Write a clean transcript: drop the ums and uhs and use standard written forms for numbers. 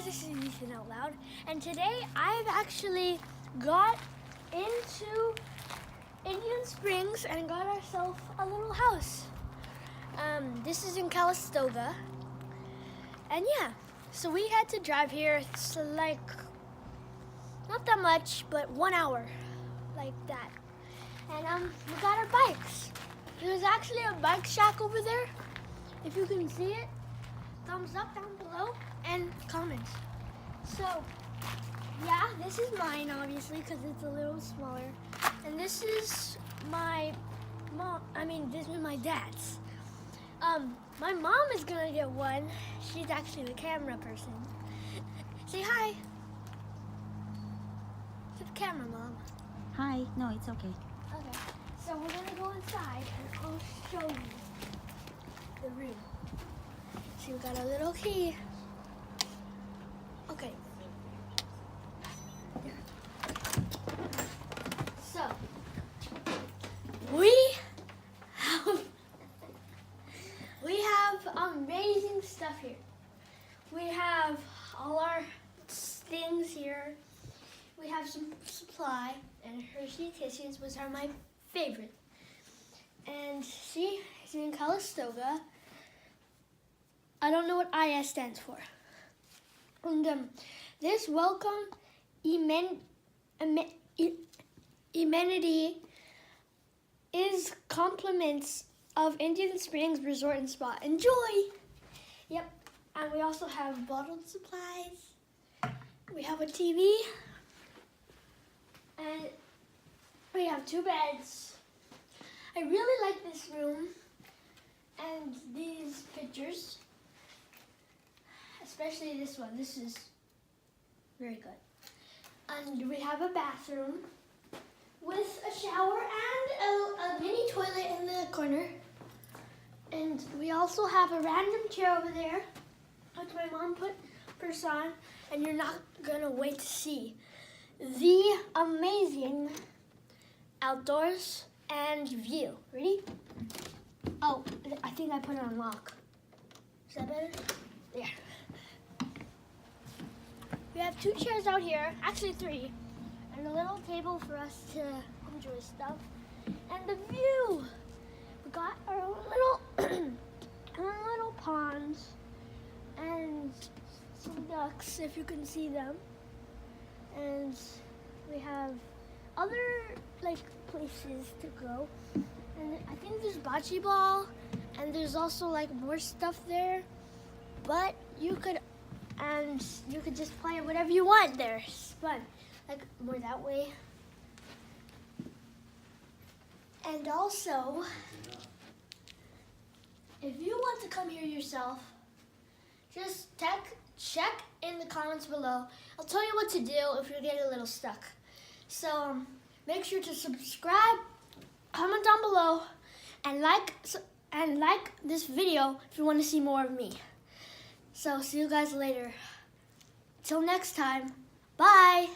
guys, this is Ethan Out Loud, and today I've actually got into Indian Springs and got ourselves a little house. This is in Calistoga, and yeah, so we had to drive here. It's like not that much, but 1 hour, like that. And we got our bikes. There's actually a bike shack over there. If you can see it, thumbs up down below and comments. So yeah, this is mine obviously because it's a little smaller, and this is my mom. This is my dad's. My mom is gonna get one. She's actually the camera person. Say hi to the camera, Mom. Hi. No, it's okay. Okay. So we're gonna go inside and I'll show you the room. So we got a little key. Okay. So we have amazing stuff here. We have all our things here. We have some supply and Hershey Kisses, which are my favorite. And see, it's in Calistoga. I don't know what IS stands for. And this welcome amenity is compliments of Indian Springs Resort and Spa. Enjoy! Yep. And we also have bottled supplies. We have a TV. And we have 2 beds. I really like this room and these pictures. Especially this one. This is very good. And we have a bathroom with a shower and a mini toilet in the corner. And we also have a random chair over there, which my mom put purse on, and you're not gonna wait to see the amazing outdoors and view. Ready? Oh, I think I put it on lock. Is that better? Yeah. We have 2 chairs out here, actually 3, and a little table for us to enjoy stuff. And the view! We got our little ponds and some ducks, if you can see them. And we have other places to go. And I think there's bocce ball, and there's also more stuff there. But you could just play whatever you want there. It's fun. More that way. And also, if you want to come here yourself, just check in the comments below. I'll tell you what to do if you're getting a little stuck. So make sure to subscribe, comment down below, and like this video if you want to see more of me. So see you guys later. Till next time, bye.